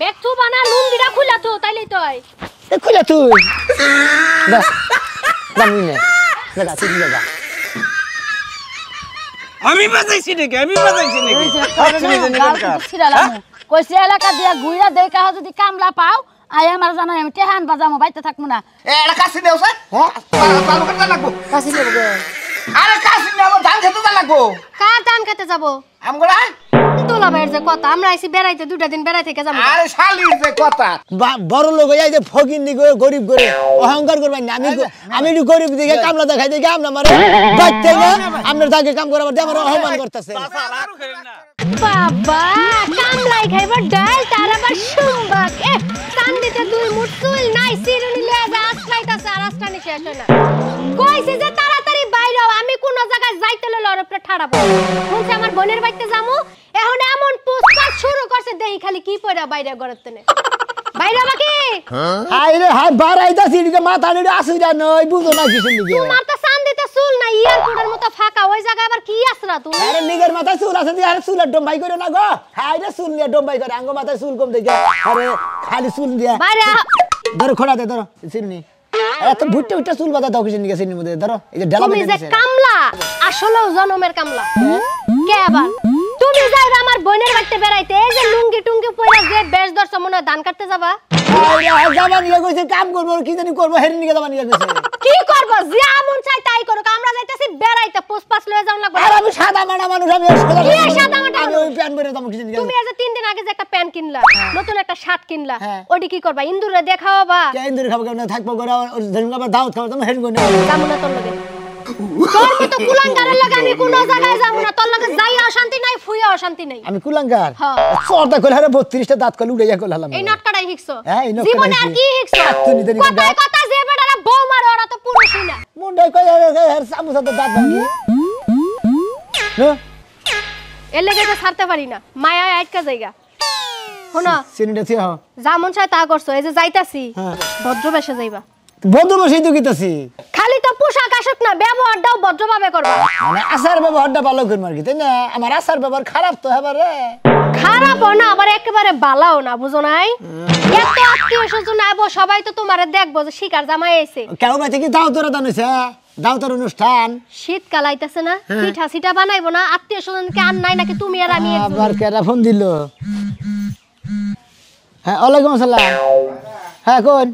Bag তো বানা লুঙ্গিটা খুলা তো তাইলেই তুই এ খুলে তুই না জানি না না তুই যা আমি বাজাইছি নাকি কইছে এলাকা দিয়া গুইরা দেখা যদি কামলা পাও আই আমার জানাই আমি টেহান বাজামো বাইতে থাকমু না এটা কাশি দেও স্যার হ্যাঁ চালু করতে লাগবো কাশি দেব আরে কাশি নেবো ধান খেতে লাগবো কার ধান খেতে যাব আমগোড়া তোলা ভাইয়ের যে কথা আমরা আইছি বেড়াইতে দুটা দিন বেড়াই থেকে যাবো আরে শালির যে কথা বড় লোক এই যে ফকির নি গরিব করে অহংকার করবেন না আমি একটু গরিব দিকে কামলা দেখাই দেখে আমরা মারে বাইতে না আমরা তাকে কাম করাবার দিয়ে আমরা অপমান করতেছে বাবা কামলাই খাইবার ডাল তার আবার সুম্বাক সান্দিতে দুই মুঠ চুল নাই সিরুনি লয়ে যা আসলাইতাছে আর আসটানি শেষ হয় না কইছে যে তাড়াতাড়ি বাইরে আমি কোন জায়গায় যাইতে ললে ওর উপরে ঠাড়াবো বলছে আমার বোনের বাড়িতে যামু এখন এমন পোস্টার শুরু করছে দেই খালি কি পয়রা বাইরে গড়তনে বাইরে বাকি হাই রে হাই বারাইতা সিডিকে মাথা নিয়ে আসুরা নই বুঝো না কিছু নিগে তোমার তো সান্দিতে চুল নাই এয়ারপোর্টের মতো ফাঁকা ওই জায়গায় আবার কি আসরা তুমি আরে নিজের মাথায় চুল আছে দিয়ে আরে চুলের ডম্বাই করে না গো হাই রে চুল নিয়ে ডম্বাই করে আঙ্গ মাথায় চুল কম দেখে আরে খালি চুল দিয়া বাইরে ধরো খোড়া দে ধরো সিরনি এত ভুট্টে ভুট্টে চুল বাঁধা দাও কিছু নিগে সিরনির মধ্যে ধরো এই যে ডালা তুমি যে কামলা আসলেও জনমের কামলা কে আবার তুমি যাইবা আমার বোনের বাড়িতে বেড়াইতে এই যে লুঙ্গি টুঙ্গি পরে যে বেশ দর্শ মনে ধান কাটতে যাবা আরে জামা নিয়ে কইছে কাম করব কি জানি করব হেরি নিগে জামা নিয়ে কইছে কি করব যা মন চাই তাই করো আমরা যাইতাছি বেড়াইতে পোস্পাস লয়ে যাও লাগবে আর আমি সাদা মানা মানুষ আমি সাদা মাটা আমি ওই প্যান্ট পরে যাবো কিছু নিগে তুমি আজ 3 দিন আগে যে একটা প্যান্ট কিনলা নতুন একটা শার্ট কিনলা ওডি কি করবা ইন্দুরে দেখাওবা কে ইন্দুরে খাবো কেন থাকবো করে ধরুন আবার দাওয়াত খাবো তুমি হেরি কোনে জামুনা তোর লগে তোর মতো কুলাঙ্গারের লগে আমি কোন জায়গায় যাব না তোর লগে যাইয়া শান্তি নাই ফুইয়া শান্তি নাই আমি কুলাঙ্গার হ্যাঁ চড়টা কইলা রে 32টা দাঁত কল উড়াইয়া কইলাম এই নটকাটাই হিকছো হ্যাঁ এই নটকাটাই জীবনে আর কি হিকছো কথা কথা যে বেটারা বউ মারে ওরা তো পুরুষই না মুন্ডাই কই আর সামুসা তো দাঁত ভাঙি না এর লেগে তো ছাড়তে পারি না মায়া আটকা জায়গা শোনো সিনিটা ছিল যেমন চাই তা করছো এই যে যাইতাছি ভদ্রবেশে যাইবা বন্ধু বসেই তো গিতাছি খালি তো পোশাক আশাক না ব্যবহারটাও ভদ্রভাবে করবা মানে আচার ব্যবহারটা ভালো করব আর কি তাই না আমার আচার ব্যবহার খারাপ তো এবারে খারাপও না আবার একেবারে ভালোও না বুঝো নাই এত আত্মীয় স্বজন আইবো সবাই তো তোমারে দেখবো যে শিকার জামাই আইছে কেউ বাড়ি থেকে দাও তোরা দানিছে দাও তোর অনুষ্ঠান শীতকাল আইতাছে না পিঠা সিটা বানাইবো না আত্মীয় স্বজনকে আর নাই নাকি তুমি আর আমি আবার কেরা ফোন দিল হ্যাঁ ওয়ালাইকুম আসসালাম হ্যাঁ কোন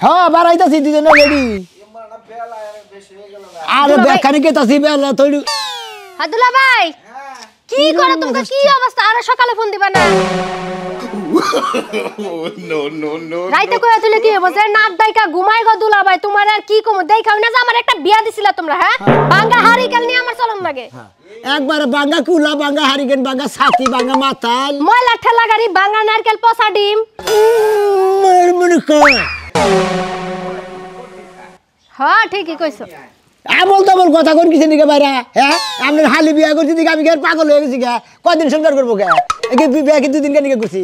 হ্যাঁ বারাইতাছি দুজনে রেডি আরে বেখানে কে তাসি বেলা তৈরি হাদুলা ভাই কি করে তুমি কি অবস্থা আরে সকালে ফোন দিবা না নো নো নো রাইতে কইয়া তুলে কি হবে যে নাক দাইকা ঘুমাই গো দুলা ভাই তোমার আর কি কম দেখাও না যে আমার একটা বিয়া দিছিলা তোমরা হ্যাঁ বাঙ্গা হারিকেল নিয়ে আমার চলন লাগে একবার বাঙ্গা কুলা বাঙ্গা হারিকেন বাঙ্গা ছাতি বাঙ্গা মাতাল ময়লা ঠেলা গাড়ি বাঙ্গা নারকেল পচা ডিম মনে কর হ্যাঁ ঠিকই কইছো আমল তো বল কথা কোন কিছু নিকে বাইরা হ্যাঁ আমি হালি বিয়া করছি দিকে আমি কি পাগল হয়ে গেছি গা কদিন সংসার করবো কে একে বিয়া কি 2 দিন কেন করছি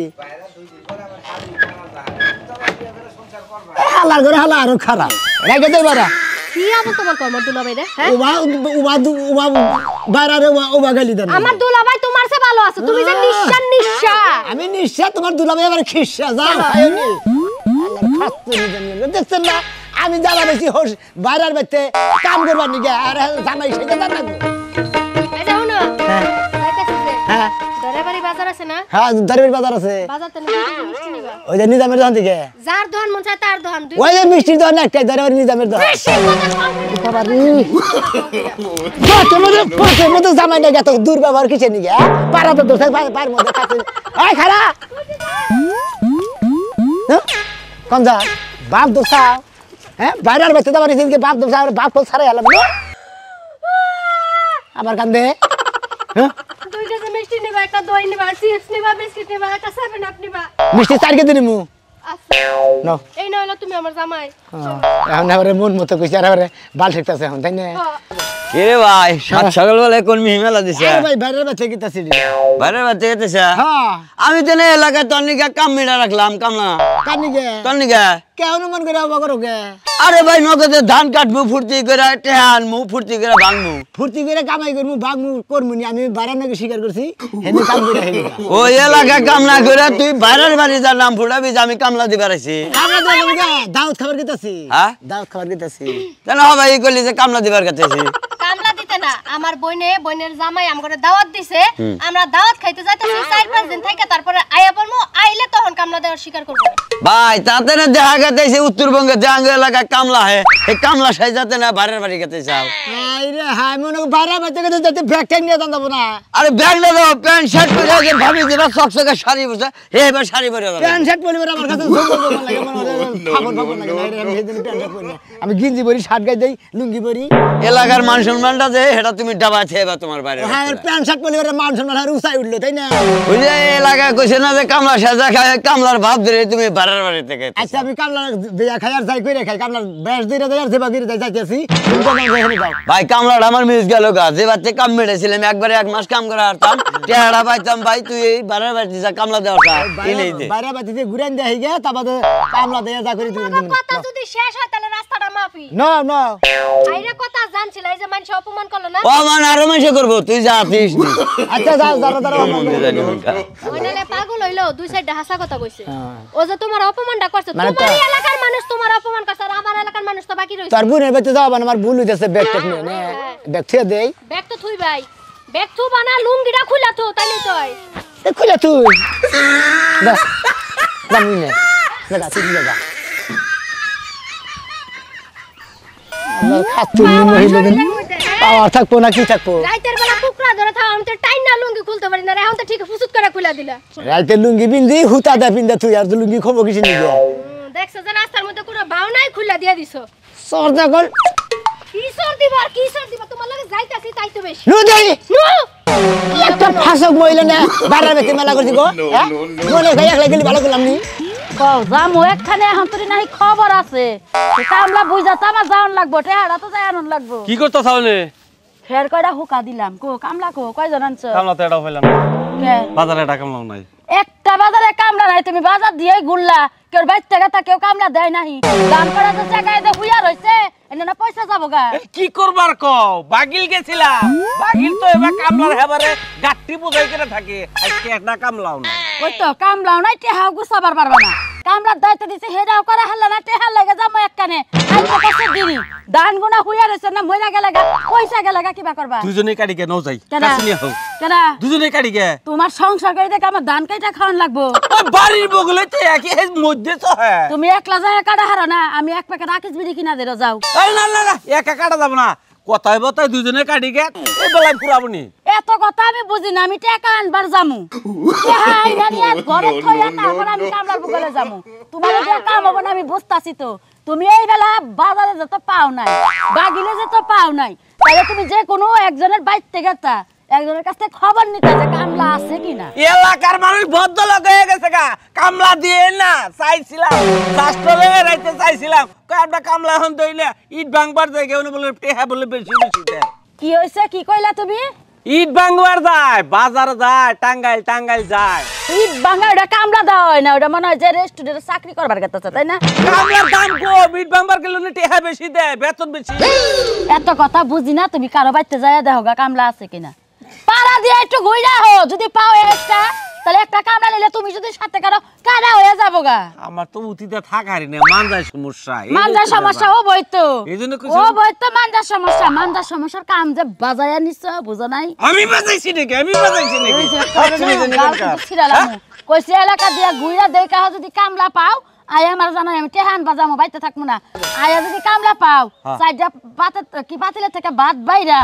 হালার করে হালা আরো খারাপ রাইকে দে বারা কি আমল তোমার কর্ম দুলা ভাই রে হ্যাঁ উমা বারা রে উমা গালি দেন আমার দুলা ভাই তোমার চেয়ে ভালো আছে তুমি যে নিঃশ্বাস আমি নিশ্চয় তোমার দুলা ভাই আবার খিসা যাও খাইনি আল্লাহর খাস্তে নিয়ে দেখছেন না আমি যাবা বেশি হোস বাইরের বাইতে কাম করবার নিকে আর জামাই সেটা জানাবো এই যাও না হ্যাঁ যাইতাছি যে হ্যাঁ দরেবাড়ি বাজার আছে না হ্যাঁ দরবের বাজার আছে বাজার তো মিষ্টি নিবা ওই যে নিজামের দোকান থেকে যার দোকান মন চায় তার দোকান দুই ওই যে মিষ্টির দোকান একটাই দরবের নিজামের দোকান বেশি কথা তোমাদের মতো জামাই না এত দুর্ব্যবহার কিসে নিকে পাড়া তো দোষে পার মধ্যে খাতে এই খারা কম যা বাপ দোষা হ্যাঁ বাইরের বাইতে যাবার দিনকে বাপ দোষা আর বাপ তো ছাড়াই আলাম আবার কান্দে হ্যাঁ দুইটা যে মিষ্টি নিবা একটা দই নিবা চিপস নিবা বিস্কিট নিবা একটা 7 আপ নিবা মিষ্টি চারকে দিনি মু আচ্ছা নাও এই না হলো তুমি আমার জামাই এখন এবারে মন মতো কইছে আর এবারে বাল ঠেকতাছে এখন তাই না কে রে ভাই সাত সকাল বেলা কোন মিহিমেলা দিছে আরে ভাই বাইরের বাচ্চা কিতাছি বাইরের বাচ্চা গেতেছে হ্যাঁ আমি তো না এলাকায় তনিকা কাম মিটা রাখলাম কামলা কানিকে তনিকা কেন মন করে অবাক করোগে আরে ভাই নগদে ধান কাটবো ফুর্তি করে টেহান মু ফুর্তি করে ভাঙবো ফুর্তি করে কামাই করবো ভাগমু করবো নি আমি বাইরে নাকি স্বীকার করছি হেনে কাম করে হেনে ওই এলাকা কামলা করে তুই বাইরের বাড়ি যার নাম ফুটাবি যে আমি কামলা দিবার আইছি আমরা তো দাওয়াত খাবার খেতেছি হ্যাঁ দাওয়াত খাবার খেতেছি কেন হবে এই করলি যে কামলা দিবার কাছেছি কামলা দিতে না আমার বোনের জামাই আমগরে দাওয়াত দিছে আমরা দাওয়াত খাইতে যাইতেছি 4-5 দিন থেকে তারপরে আয়া পড়মু আইলে তখন কামলা দেওয়ার স্বীকার করব ভাই তাতে না দেখা গেছে উত্তরবঙ্গে জাহাঙ্গ এলাকায় কামলা হয় এই কামলা সাই যাতে না বাইরের বাড়ি খেতে চাও আরে হাই মনে বাইরে বাচ্চা খেতে যাতে ব্যাগ ট্যাগ নিয়ে যাবো না আরে ব্যাগ না দাও প্যান্ট শার্ট পরে আগে ভাবি দিবা চকচকে শাড়ি বসে হে এবার শাড়ি পরে যাবে প্যান্ট শার্ট পরিবার আমার কাছে লাগে মনে ফাবন ফাবন লাগে না আমি সেদিন প্যান্ট শার্ট পরি আমি গিঞ্জি পরি শার্ট গাই দেই লুঙ্গি পরি এলাকার মান সম্মানটা যে এটা তুমি ডাবা থেবা তোমার বাইরে হ্যাঁ প্যান্ট শার্ট পরিবারের মান সম্মান আর উঁচাই উঠলো তাই না ওই যে এলাকায় কইছে না যে কামলা সাজা খায় কামলার ভাব ধরে তুমি বাইরের বাড়ি থেকে আচ্ছা আমি কামলা দেয়া খাই আর যাই করে খাই কামলা বেশ দিরে দেয় আর সেবা করে যাইতেছি তুমি তো এখানে যাও ভাই কামলাটা আমার মিস গেল গা যে বাচ্চা কাম মেরেছিলাম একবারে 1 মাস কাম করে হারতাম টেহারা পাইতাম ভাই তুই এই বাইরের বাড়ি যা কামলা দেওয়া কিনেই দে বাইরে বাতিতে ঘুরান দেয় গিয়া তারপরে কামলা দেয়া যা করে তুমি কথা যদি শেষ হয় তাহলে রাস্তাটা মাফি নো নো আইরা কথা জানছিল এই যে মানুষ অপমান করলো না ও মান আরো মাসে করবো তুই যা আতিস নি আচ্ছা যাও যারা যারা ওইনালে পাগল হইলো দুই সাইডে হাসা কথা কইছে ও যে তোমার অপমানটা করছে মানে তোমার এলাকার মানুষ তোমার অপমান করছে আর আমার এলাকার মানুষ তো বাকি রইছে তোর বোনের বাড়িতে যাও আমার ভুল হইতেছে ব্যাগ টেক নিয়ে নে ব্যাগ থিয়ে দেই ব্যাগ তো থুই ভাই ব্যাগ থু বানা লুঙ্গিটা খুলা থু তাইলে তোই খুলে তুই দা জানি না দাদা তুই দাদা আমার খাতুন মহিলা পাওয়ার থাকবো না কি থাকবো রাইতের বেলা কুকরা ধরে থাও আমি তো টাইম না লুঙ্গি খুলতে পারি না এখন তো ঠিক ফুসুত করে খুলে দিলা রাইতে লুঙ্গি পিন্দি হুতা দা পিন্দা তুই আর লুঙ্গি খবো কিছু নিবি দেখছ যে রাস্তার মধ্যে কোনো ভাও নাই খুলে দিয়ে দিছো সরদা কর কি সর দিব তোমার লাগে যাইতাছি তাই তো বেশি নু দেই নো একটা ফাসক মহিলা না বাড়ার বেতে মেলা করছি গো মনে খাই একলা গেলি ভালো করলাম নি কও জামু একখানে এখন তোর নাই খবর আছে কামলা বুঝা তো আমার যাওন লাগবো টেহারা তো যাই আনন্দ লাগবো কি করতে তাহলে ফের কয়টা হুকা দিলাম কো কামলা কো কয়জন আনছ কামলা তো এটা হইলাম কে বাজারে এটা কামলাও নাই একটা বাজারে কামলা নাই তুমি বাজার দিয়ে গুল্লা কেউ বাইর থেকে তা কেউ কামলা দেয় নাহি দাম করা তো জায়গায় দে হুইয়া রইছে এনে না পয়সা যাবো গা কি করবার কও বাগিল গেছিলাম বাগিল তো এবার কামলার হেবারে গাট্টি বুঝাই করে থাকে আজকে একটা কামলাও নাই ওই তো কামলাও নাই টেহাও গুছাবার পারবা না কামলার দায়িত্ব দিছে হেরাও করা হাল্লা না টেহা লাগে যাবো একখানে আইতে কষ্ট দিনি দান গুনা হুইয়া রইছে না মইরা গেলে গা পয়সা গেলে গা কিবা করবা দুজনে কাড়ি কে নও যাই কেডা? কাছে নিয়ে হোক কেডা দুজনে কাড়ি কে তোমার সংসার করে দেখে আমার ধান কাইটা খাওয়ান লাগবো বাড়ির বগলে তো একই মধ্যে তো হ্যাঁ তুমি একলা যায় কাটা হারো না আমি এক প্যাকেট আকিস বিড়ি কিনা দেরো যাও এই না না না একা কাটা যাব না কথায় বতায় দুজনে কাড়ি কে এই বেলায় পুরাবনি এত কথা আমি বুঝি না আমি টাকা আনবার যামু টাকা আইনা নিয়ে ঘরে থইয়া তারপর আমি কামলার বুকলে যামু তোমার যে কাম হবে না আমি বুঝতাছি তো তুমি এই বেলা বাজারে যেতে পাও নাই বাগিলে যেতে পাও নাই তাহলে তুমি যে কোনো একজনের বাইর থেকে তা একজনের কাছ থেকে খবর নিতে যে কামলা আছে কিনা এলাকার মানুষ ভদ্রলোক হয়ে গেছে গা কামলা দিয়ে না চাইছিলাম শাস্ত্রে রাইতে চাইছিলাম কয়েকটা কামলা এখন দইলে ইট ভাঙবার যায় কেউ বলে টেহা বলে বেশি বেশি দেয় কি হইছে কি কইলা তুমি ইট ভাঙবার যায় বাজার যায় টাঙ্গাইল যায় ইট ভাঙা ওটা কামলা দেওয়া হয় না ওটা মনে হয় যে রেস্টুরেন্টে চাকরি করবার গেতেছে তাই না কামলার দাম কম ইট ভাঙবার গেলে টেহা বেশি দেয় বেতন বেশি এত কথা বুঝি না তুমি কারো বাড়িতে যায় দেখো গা কামলা আছে কিনা পাড়া দিয়ে একটু ঘুরে হো যদি পাও একটা তাহলে একটা কামলা নিলে তুমি যদি সাথে কারো কারা হয়ে যাবো গা আমার তো উতিতে থাকারই না মানজায় সমস্যা মানজার সমস্যা ও বইতো এইজন্য ও বইতো মানজার সমস্যার কাম যে বাজায়া নিছ বুঝো নাই আমি বাজাইছি নাকি ওই যে গাল কিছু ছিড়ালাম। কইছে এলাকা দিয়া ঘুরে দেখা যদি কামলা পাও আয়া আমার জানো আমি টেহান বাজামো বাইতে থাকবো না আয়া যদি কামলা পাও সাইডা পাতে কি পাতিলে থেকে ভাত বাইরা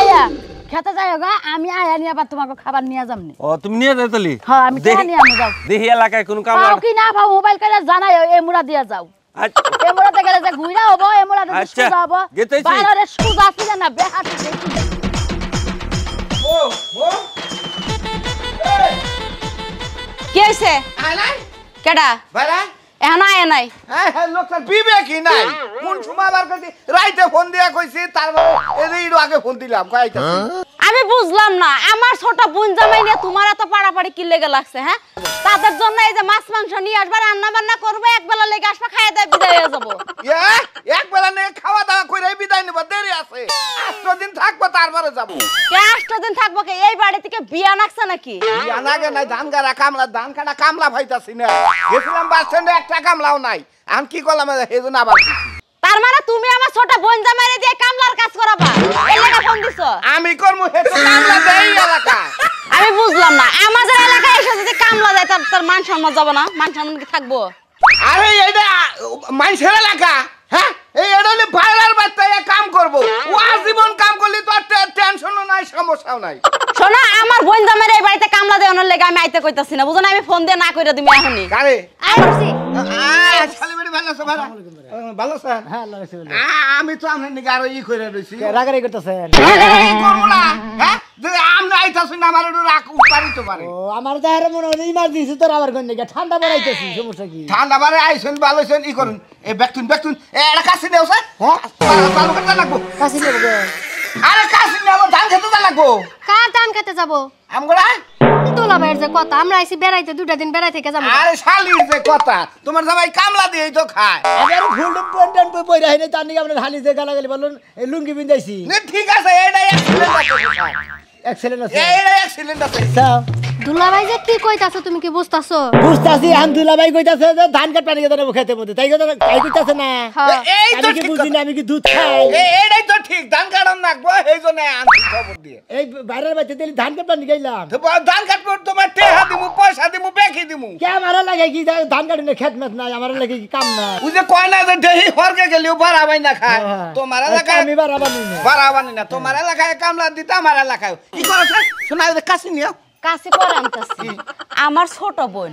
আয়া খেতে যাই গা আমি আয়া নিয়ে আবার তোমাকে খাবার নিয়ে যামনি ও তুমি নিয়ে যাও তাহলে হ্যাঁ আমি টেহা নিয়ে আমি যাও দেখি এলাকায় কোন কামলা পাও কি না পাও মোবাইল করে জানাই এমুড়া দিয়া যাও আচ্ছা এমুড়াতে গেলে যে ঘুরা হবো এমুড়া যদি আচ্ছা, সুজা হবো গেতেছি। বাইরে সুজা ছিল না বেহাটি দেখি কি হইছে আলাই কেডা ভাইরা এখনো আয় নাই হ্যাঁ হ্যাঁ লোকটা বিবেকই নাই কোন সময় আবার কইছি রাইতে ফোন দিয়া কইছি তারপরে এই আগে ফোন দিলাম কইতা আমি বুঝলাম না আমার ছোট বোন জামাই নিয়ে তোমার এত পাড়াপাড়ি কি লেগে লাগছে হ্যাঁ তাদের জন্য এই যে মাছ মাংস নিয়ে আসবা রান্না বান্না করবে এক বেলা লেগে আসবা খাইয়ে দিয়ে বিদায় হয়ে যাবো এক বেলা নিয়ে খাওয়া দাওয়া করে বিদায় নেব দেরি আছে 8 দিন থাকবো তারপরে যাবো কে 8 দিন থাকবো কে এই বাড়ি থেকে বিয়া নাকছে নাকি বিয়া নাগে নাই ধান গাড়া কামলা ধান কাটা কামলা ভাইতাছি না গেছিলাম বাস স্ট্যান্ডে একটা কামলাও নাই আমি কি করলাম এইজন্য আবার তার মানে তুমি আমার ছোট বোন জামাইরে দিয়ে কামলার কাজ করাবা এই লাগা ফোন দিছো আমি করমু হেতু কামলা দেই এলাকা আমি বুঝলাম না আমাদের এলাকায় এসে যদি কামলা যায় তার মান সম্মান যাবে না মান সম্মান কি থাকবো আরে এইটা মানুষের এলাকা হ্যাঁ এই এডলে ভাইরাল বাচ্চা কাম করব ও আজীবন কাম করলি তো টেনশনও নাই সমস্যাও নাই শোনো আমার বোন জামাইরে এই বাড়িতে কামলা দেওয়ানোর লাগি আমি আইতে কইতাছি না বুঝো না আমি ফোন দিয়ে না কইরা দিমি এখনই কারে আইছি শালিমারি ভালো আছে ভালো স্যার হ্যাঁ আল্লাহ রাসূল আমি তো আপনার নিকে আরো কইরা রইছি রাগারাগি করতেছেন করবো না হ্যাঁ যে আমরা আইতাছি না আমার একটু রাগ উৎপারিত পারে ও আমার তো আর মনে হয় ইমার্জেন্সি তোর আবার কোন দিকে ঠান্ডা পড়াইতেছি সমস্যা কি ঠান্ডা বারে আইছেন ভালো হইছেন ই করুন এ ব্যাকতুন এটা কাছে দেও স্যার হ্যাঁ চালু করতে লাগবো কাছে নেব গো আরে কাছে নেব ধান খেতে লাগবো কার ধান খেতে যাব আমগোড়া তোলা ভাইয়ের যে কথা আমরা আইছি বেড়াইতে 2টা দিন বেড়াই থেকে যাবো আরে শালির যে কথা তোমার জামাই কামলা দিয়েই তো খায় আবার ফুল পন্টন পয়রা হইনি তার নিকে আমরা হালি যে গালাগালি বলুন এই লুঙ্গি বিন্দাইছি ঠিক আছে এটাই এক্সেলেন্ট আছে এক্সিলেন্ট আছে দুলা ভাই যে কি কইতাছো তুমি কি বুঝতাছো বুঝতাছি আলহামদুলিল্লাহ ভাই কইতাছে যে ধান কাট পানি কেন খেতে মধ্যে তাই কথা তাই কইতাছে না হ্যাঁ এই তো আমি কি ঠিক বুঝি না আমি কি দুধ খাই এটাই তো ঠিক ধান কাটন নাকবো এইজন্য আনছি খবর দিয়ে এই বাইরের বাচ্চা দিলি ধান কাট পানি গাইলাম তো ধান কাটবো তোমার টেহা দিমু পয়সা দিমু বেখি দিমু কে আমারে লাগে কি ধান কাটনে খেত মেত নাই আমারে লাগে কি কাম না ওই যে কয় না যে দেহি হরকে গেলিও বাড়াবাই না খায় তোমার এলাকায় আমি বাড়াবানি না বাড়াবানি না তোমার এলাকায় কামলা দিতে আমার এলাকায় কি করেছে শোনা কাছে নিও কাছে পর আনতাছি আমার ছোট বোন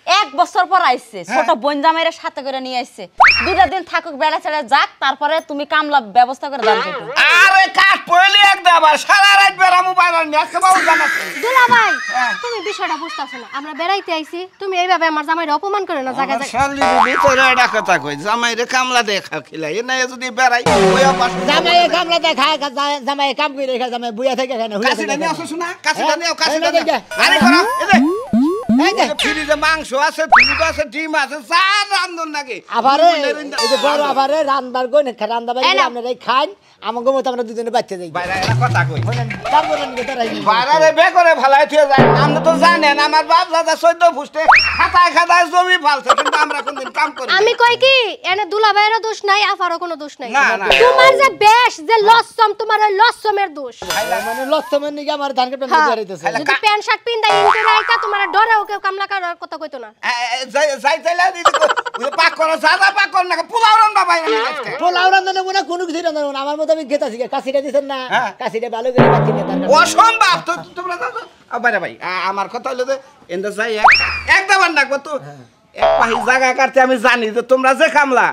1 বছর পর আইছে ছোট বোন জামাইরে সাথে করে নিয়ে আইছে 2টা দিন থাকুক বেড়া ছেড়ে যাক তারপরে তুমি কামলা ব্যবস্থা করে দাও কিন্তু আরে কাট পড়লি একদম আবার সারা রাত বেড়া মোবাইল নিয়ে আসতে বাবু জানাছে দুলা ভাই তুমি বিষয়টা বুঝতাছো না আমরা বেড়াইতে আইছি তুমি এইভাবে আমার জামাইরে অপমান করে না জায়গা জায়গা শালি ভিতরে এটা কথা কই জামাই রে কামলা দেখা খিলাই এ নাই যদি বেড়াই ওই অপাস জামাই কামলাতে খায় জামাই কাম করে রেখা জামাই বুয়া থেকে খায় না কাছে নিয়ে আসো শোনা কাছে নিয়ে কাছে এই নিয়ে যে, আরে করো এই যে এই যে ফ্রিজে মাংস আছে দুধ আছে ডিম আছে চার রান্ধন নাকি আবারে এই যে বড় আবারে রান্দার কই না রান্দা বাড়ি আপনারা খান আমাকে মত আমরা দুজনে বাচ্চা যাই বাইরে এটা কথা কই তারপরে নিকে তারাই বাইরে বে করে ভালাই থিয়ে যায় আমরা তো জানেন আমার বাপ দাদা 14 ফুটে খাতায় খাতায় জমি ফালছে কিন্তু আমরা কোনদিন কাম করি আমি কই কি এনে দুলা ভাইয়েরও দোষ নাই আফারও কোনো দোষ নাই না, না। তোমার যে বেশ যে লස්සম তোমার ওই লස්සমের দোষ মানে লক্ষমের নিকে আমার ধান কাট পানি দিতেছে যদি প্যান্ট শার্ট পিন্দা ইনতে রাইতা তোমার ডরে ওকে কামলা করার কথা কইতো না যাই চাইলা দিদি ওই পাক করো সাদা পাক কর না পোলাও রান্না বাইরে আজকে পোলাও রান্না না কোনো কিছু রান্না না আমার মতো আমি গেতাছি কাশিটা দিছেন না কাশিটা ভালো করে বাকি নিয়ে তার অসম্ভব তো তোমরা দাও বাইরে ভাই আমার কথা হলো যে এন্ডা যাই একদম ডাকবো তো এক পাহি জায়গা কাটতে আমি জানি যে তোমরা যে কামলা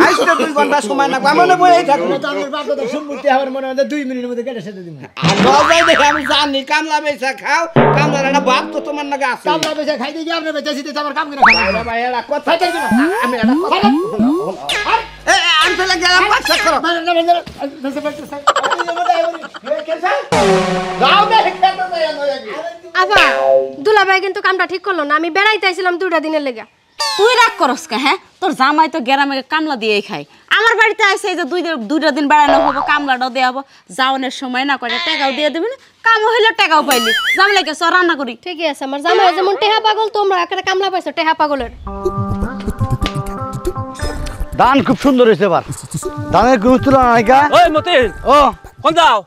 আইতে 2 ঘন্টা সময় লাগবে মনে বই থাকো তো আমার বাপ দাদা সম্পত্তি আমার মনে হয় 2 মিনিটের মধ্যে কেটে সেটা দিমু আর নজাই দেখে আমি জানি কামলা বেচা খাও কামলার একটা বাপ তো তোমার নাকি আছে কামলা বেচা খাই দিই আপনি বেচাছি তো আমার কাম করে খাই বাইরে ভাই এটা কথা কইবি না আমি এটা কথা আমি তো গেলাম বাচ্চা করো মানে না মানে দসে বাচ্চা স্যার যাও না খেতে দেয় নয়াগি আফা দুলা ভাই কিন্তু কামটা ঠিক করলো না আমি বেড়াইতে আইছিলাম 2টা দিনের লেগে তুই রাগ করস কে হ্যাঁ তোর জামাই তো গ্রামে কামলা দিয়েই খায় আমার বাড়িতে আইছে এই যে 2টা দিন বেড়ানো হবো কামলাটাও দেয়া হবো যাওয়ানোর সময় না করে টাকাও দিয়ে দেবে না কাম হইলে টাকাও পাইলি জামলাকে সর রান্না করি ঠিকই আছে আমার জামাই যেমন টেহা পাগল তোমরা একটা কামলা পাইছো টেহা পাগলের ধান খুব সুন্দর হয়েছে এবার ধানের কোনো তুলনা নাই কা ওই মতিন ও কোন যাও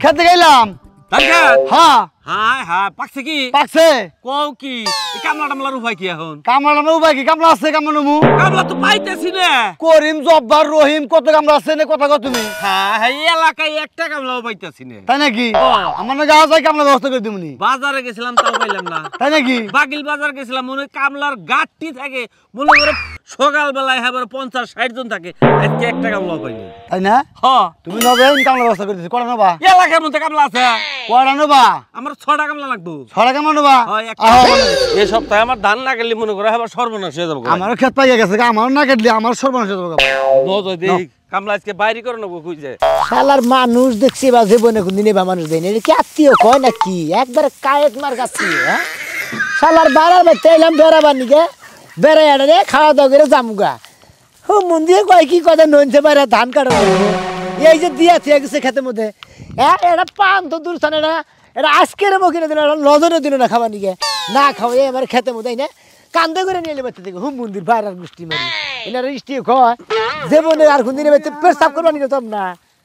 খেতে গেলাম ধানকা হ্যাঁ হাই হাই পাকছে কি পাকছে কও কি এই কামলা টামলার উপায় কি এখন কামলা নামে উপায় কি কামলা আছে কামলা নামু কামলা তো পাইতেছি না করিম জব্বার রহিম কত কামলা আছে না কথা কত তুমি হ্যাঁ এই এলাকায় একটা কামলাও পাইতেছি না তাই নাকি ও। আমার না যাওয়া যায় কামলা ব্যবস্থা করে দিমনি বাজারে গেছিলাম তাও পাইলাম না তাই নাকি বাগিল বাজার গেছিলাম মনে হয় কামলার গাঠটি থাকে মনে করে সকাল বেলায় হ্যাঁ 50-60 জন থাকে আজকে একটা কামলাও পাইনি তাই না হ তুমি নবে কামলা ব্যবস্থা করে দিছি কটা নেবা এলাকার মধ্যে কামলা আছে কটা নেবা আমার 6টা কামলা লাগবো ছড়া কেমন নেবা হয় আহো। এই সপ্তাহে আমার ধান না গেলে মনে করে আবার সর্বনাশ হয়ে যাবো আমারও ক্ষেত পাইয়া গেছে আমারও না কাটলি আমার সর্বনাশ হয়ে যাবে নজয় দেখ কামলা আজকে বাইরে করে নেবো খুঁজে শালার মানুষ দেখছি বা জীবনে কোনদিন এবার মানুষ দেয়নি এটা কি আত্মীয় কয় না কি একবার কায়েত মার কাছে হ্যাঁ শালার বাড়ার বাড়তে এলাম বেড়াবার নিকে বেড়াই আনে খাওয়া দাওয়া করে জামুগা ও মন দিয়ে কয় কি কথা নইছে বাইরে ধান কাটা এই যে দিয়া থিয়া গেছে খেতের মধ্যে হ্যাঁ এটা পান তো দূর স্থানে না এটা আজকের কিনে দিল লজনে দিল না খাবার নিকে না খাওয়া এবার খেতে মধ্যে না কান্দে করে নিয়ে বাচ্চা থেকে হুম মন্দির বাইরের গোষ্ঠী মারি এনার ইষ্টি কয় জীবনে আর কোনদিনে বাচ্চা পেশাব করবা নিকে তোম না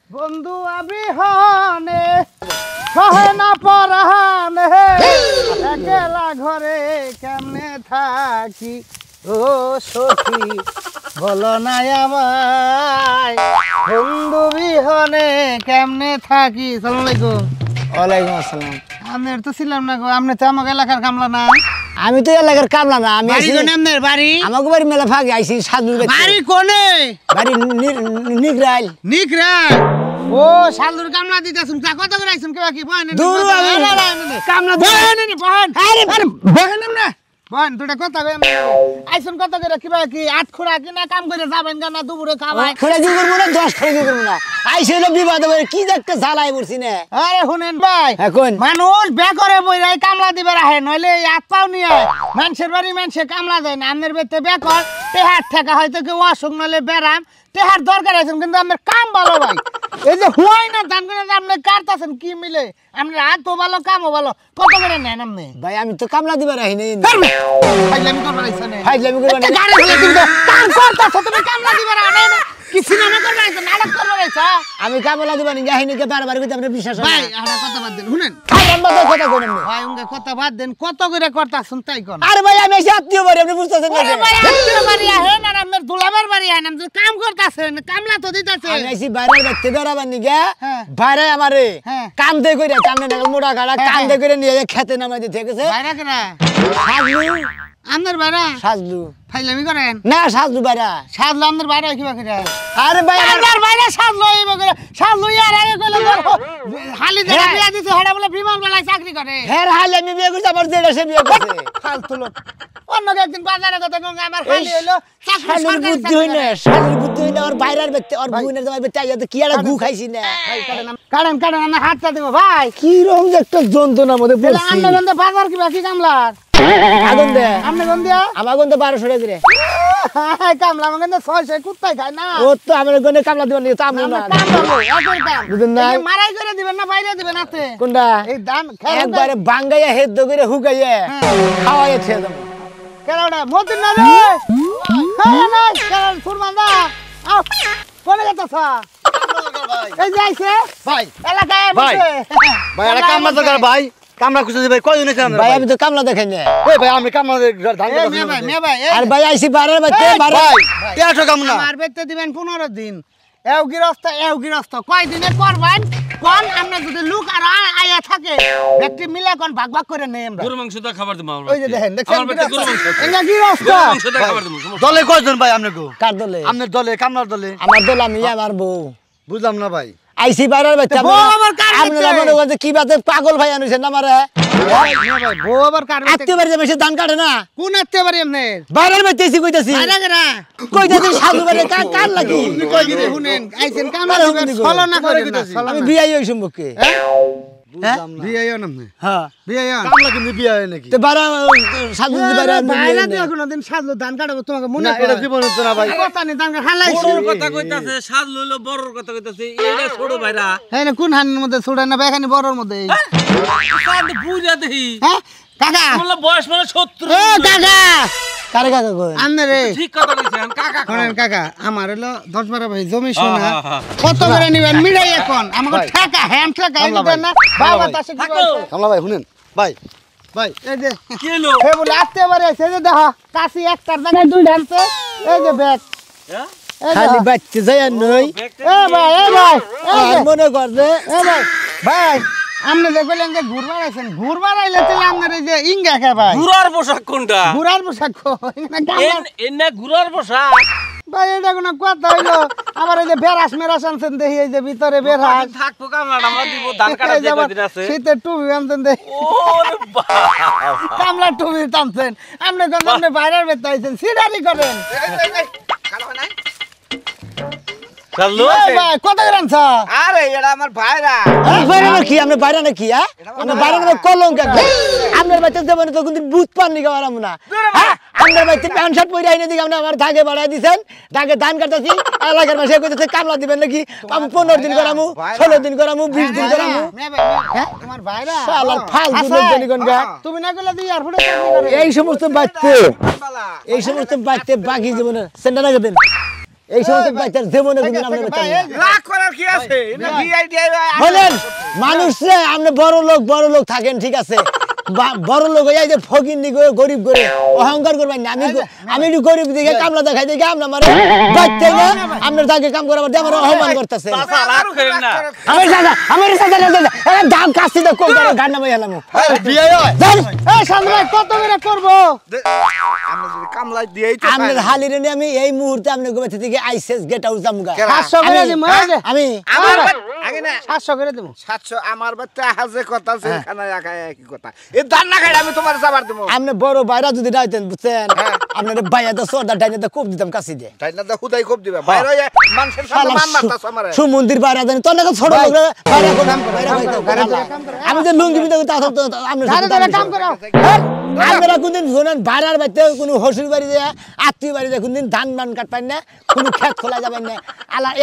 বন্ধু আবিহনে সহে না পরাহানে একলা ঘরে কেমনে থাকি ও সখী বলো না আমায় বন্ধু বিহনে কেমনে থাকি আসসালামু আলাইকুম ওয়ালাইকুম আসসালাম আমি তো ছিলাম না গো আপনি তো আমাকে এলাকার কামলা না আমি তো এলাকার কামলা না আমি বাড়ি কোনে আপনার বাড়ি আমাকে বাড়ি মেলা ফাঁকে আইসি সাধুর বাড়ি কোনে বাড়ি নিগরাইল নিকরাই ও শালুর কামলা দিতেছুন কত করে আইছুন কেবা কি বহেন দূর কামলা বহেন বহেন আরে বহেন না বহেন দুটা কথা কই আমি আইছুন কত করে কিবা কি আট খোরা কিনা কাম করে যাবেন না দুপুরে খাওয়াই খোলা দি করব না 10 খোলা দি করব না আইছিল বিবাদ করে কি দেখতে ঝালাই পড়ছি না আরে শুনেন ভাই এখন মানুষ বে করে বইরাই কামলা দিবে রাহে নইলে হাত পাও নিয়ে মানুষের বাড়ি মানুষে কামলা দেয় না আমের বেতে বে কর তেহার ঠেকা হয়তো কেউ অসুখ নইলে বেরাম তেহার দরকার আছে কিন্তু আমার কাম ভালো ভাই এই যে হুয়াই না ধান করে আপনি কাটতাছেন কি মিলে আপনার হাতও ভালো কামও ভালো কত করে নেন আপনি ভাই আমি তো কামলা দিবা রাহি নাই ফাইলামি করবার আইছেন ফাইজলামি করবা না গাড়ি ফেলে তুমি কাম করতাছ তুমি কামলা দিবে রাহে না কি সিনেমা করবার আইছেন নাটক করবার আইছা আমি কামলা দিবা নি গাহিনী কে বারবার কইতে আপনি বিশ্বাস হয় ভাই আড়া কথা বাদ দেন শুনেন আমরা তো কথা কইন না ভাই উঙ্গা কথা বাদ দেন কত করে করতাছুন তাই কোন আরে ভাই আমি এসে আত্মীয় বাড়ি আপনি বুঝতেছেন না ওরে ভাই আপনার বাড়ি আহেন আর আপনার দুলাবার বাড়ি আহেন আপনি কাম করতাছেন কামলা তো দিতাছেন আমি আইছি বাইরের বাড়তে বেড়াবার নি গে হ্যাঁ। বাইরে আমারে হ্যাঁ। কান্দে কইরা সামনে নাগাল মোড়া গাড়া হ্যাঁ। কান্দে কইরা নিয়ে খেতে নামাই দিতে গেছে বাইরা কেনা সাজলু আপনার বাইরা সাজলু ফাইলামি করেন না সাজলু বাইরা সাজলো আপনার বাইরা কিবা করে আরে ভাই আমার আপনার বাইরা সাজলো এই বগরে সাজলো ইয়ার আগে কইলো হালি দেখা বিয়া দিতে হেডা বলে বিমান বেলায় চাকরি করে হের হালে আমি বিয়ে করছি আমার যেটা সে বিয়ে করছে ফালতু লোক অন্য একদিন বাজারে কথা কই আমার খালি হইলো চাকরি শালির সরকারি বুদ্ধি হই না শালির বুদ্ধি হই না ওর বাইরের ব্যক্তি ওর বুইনের জামাই ব্যক্তি আইয়া তো কি একটা গু খাইছি না ভাই কারেন কারেন আমার হাতটা দেবো ভাই কি রকম যে একটা যন্ত্রণার মধ্যে তাহলে পড়ছি আপনার গন্ধে বাজার কিবা কি কামলার আগুন দে আপনার গন্ধিয়া আমার গন্ধে 1200 টাকা করে কামলা আমার গন্ধে 600 কুত্তায় খায় না ও তো আমার গন্ধে কামলা দিবার নিয়ে তো আমি না বুঝলেন না? মারাই করে দিবেন না বাইরে দিবেন হাতে কোনটা এই দাম একবারে বাঙ্গাইয়া হেদ্দ করে হুকাইয়া খাওয়াইয়া ছেড়ে দেবো কেনটা মতিন না রে হ্যাঁ না কেন ফুরমান দা আও কোনে গেছস এই যে আইছে ভাই এলাকায় ভাই, বসে ভাই এটা কামলা দরকার ভাই কামলা খুঁজে ভাই কয়জন এসে ভাই আমি তো কামলা দেখাই না এই ভাই আমি কামলা ধান এ মে ভাই আর ভাই আইছি বারের বাচ্চা বারে ভাই 100 কামলা আমার বেতে দিবেন 15 দিন এও গৃহস্থ কয় দিনে করবেন কোন আমরা যদি লোক আর আয়া থাকে ব্যক্তি মিলে কোন ভাগ ভাগ করে নেই আমরা গরু মাংস দা খাবার দেবো ওই যে দেখেন দেখছেন আমার পেটে গরু মাংস আছে। এঙ্গা গৃহস্থ গরু মাংস দা খাবার দেবো দলে কয়জন ভাই আপনাকে কার দলে আপনার দলে কামলার দলে আমার দল আমি আমার বউ বুঝলাম না ভাই আইছি বারের বাচ্চা বউ আবার কার আপনারা বাচ্চা? মনে করেন কি বাতে পাগল ভাই আনুছেন না আমারে ভাই বউ আবার কার আত্মীয় বাড়িতে বেশি ধান কাটে না কোন আত্মীয় বাড়ি আপনি বারের বাচ্চা কইতাছি আরে গরা কইতাছি সাধু বাড়ি কার লাগি কই গিরে শুনেন আইছেন কামলা আরে দিবেন হুকুনি কই। ফলো না করেন না আমি বিয়াই হই সম্পর্কে বুঝলাম না বিয়াইও না আপনি হ্যাঁ বিয়াইও কামলা কিন্তু বিয়ে হয় নাকি তো বারা সাধু বাড়ি বাইরে দিয়ে কোনদিন সাজলো ধান কাটবো তোমাকে মনে না এটা জীবন হতো না ভাই কথা নেই ধান হালাইছি বড়র কথা কইতাছে সাজ লইলো বড়র কথা কইতাছে এইটা ছোট ভাইরা হ্যাঁ না কোন হানের মধ্যে ছুড়ে না বেখানি বড়র মধ্যে সাদ বুঝা দেহি হ্যাঁ কাকা বললে বয়স মানে 70 ও কাকা কারে কাকা কই আন্নে রে ঠিক কথা কইছেন কাকা শোনেন কাকা আমার হলো 10-12 ভাই জমি শোনা হ্যাঁ, হ্যাঁ, কত করে নিবেন মিলাই এখন আমাকে টাকা হ্যান্ড টাকা এই দিবেন না বাবা তাসে কি থাকো। বলছে? কামলা ভাই শুনেন ভাই ভাই এই যে কি হলো হে বলে আত্তে বারে আছে যে দেখো কাশি একটার জায়গায় দুই ঢালছে এই যে ব্যাগ হ্যাঁ? এই যে খালি বাচ্চা যায় আর নই এ ভাই এই ভাই এই আর যে, মনে কর যে এ ভাই ভাই আপনি যে বললেন যে ঘুরবার আইছেন ঘুরবার আইলে তাহলে আপনার এই যে ইঙ্গা খা ভাই ঘুরার পোশাক কোনটা ঘুরার পোশাক কই না গামলা- এনে ঘুরার পোশাক ভাই এটা কোনো কথা হইলো আবার এই যে বেরাস মেরাস আনছেন দেখি এই যে ভিতরে বেরাস থাকবো কামলা আমরা দিব ধান কাটা এই যে যে আবার কদিন আছে শীতের টুপি আনছেন দেখি ওরে বাবা কামলা টুপি টানছেন আপনি কোন আপনি বাইরের বেতে আইছেন সিডারি করেন চলো ভাই কত গ্রাম ছ আরে এটা আমার ভাইরা বাইরে নাকি আপনি বাইরে নাকি হ্যাঁ আপনি বাইরে না কলঙ্ক আপনার বাচ্চা দেবেন তো কিন্তু বুঝ পাননি গাওয়ার না হ্যাঁ আপনার বাচ্চা প্যান্ট শার্ট পরে আইনে দিকে আপনি আমার ধাগে বাড়াই দিছেন ধাগে ধান কাটতেছি এলাকার মাসে কইতেছে কামলা দিবেন নাকি আমি 15 দিন করামু 16 দিন করামু 20 দিন করামু হ্যাঁ তোমার ভাইরা শালার ফালতু লোকজনই কোন গা তুমি না গেলে তুই এয়ারপোর্টে চাকরি করে এই সমস্ত বাচ্চা বাকি জীবনে সেন্টার না দেন এই সমস্ত বাচ্চার জীবনে কিন্তু আপনি রাগ করার কি আছে এটা ভিআইডি বলেন মানুষ রে আপনি বড় লোক থাকেন ঠিক আছে বড় লোক এই যে ফকিন্নি করে গরিব করে অহংকার করবেন না আমি একটু গরিব দিকে কামলা দেখাই দেখে আপনার মারে বাচ্চা না আপনার তাকে কাম করাবার দিয়ে আমার অপমান করতেছে চাচা রাগ করেন না আমার দাম কাশি তো কম করে গান নামাই এলাম বিয়ে হয় এই সামনে কত করে করব আমরা যদি কামলাই দিয়েই তো আপনার হালিরে নিয়ে আমি এই মুহূর্তে আপনার গোবাতে থেকে আইসেস গেট হাউস জামুগা 500 করে দিমু আমি আমার আগে না 700 করে দিমু 700 আমার বাচ্চা হাজে কথা সেখানে একাই কি কথা এই দান না খাই আমি তোমার সাবার দেব আপনি বড় বাইরা যদি ডাইতেন বুঝছেন আপনার বাইয়া তো সর্দা ডাইনে তো খুব দিতাম কাশি দিয়ে তাই না তো খুদাই খুব দিবে বাইরে মানুষের সামনে মান মারতাছ আমারে সুমন্দির বাইরা দেন তোর নাকি ছোট লোক বাইরা আমি যে লুঙ্গি বিতে তা তো আপনি কাম করো আপনারা কোনদিন শোনেন বাইরার বাড়িতে কোনো হসুর বাড়ি যায় আত্মীয় বাড়ি যায় কোনদিন ধান মান কাটবেন না কোনো খেত খোলা যাবেন না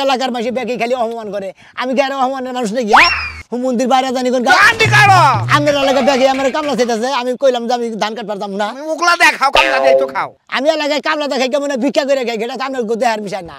এলাকার মাসে বেঁকে খালি অপমান করে আমি কি আর অপমানের মানুষ নাকি হ্যাঁ মন্দির বাইরে জানি কোন আন্টি কাড়ো আপনার এলাকায় বেঁকে আমার কামলা চাইতেছে আমি কইলাম যে আমি ধান কাট পারতাম না মুখলা দেখাও কামলা দেই তো খাও আমি এলাকায় কামলা দেখাই কেমন ভিক্ষা করে খাই এটা আপনার দেহার বিষয় না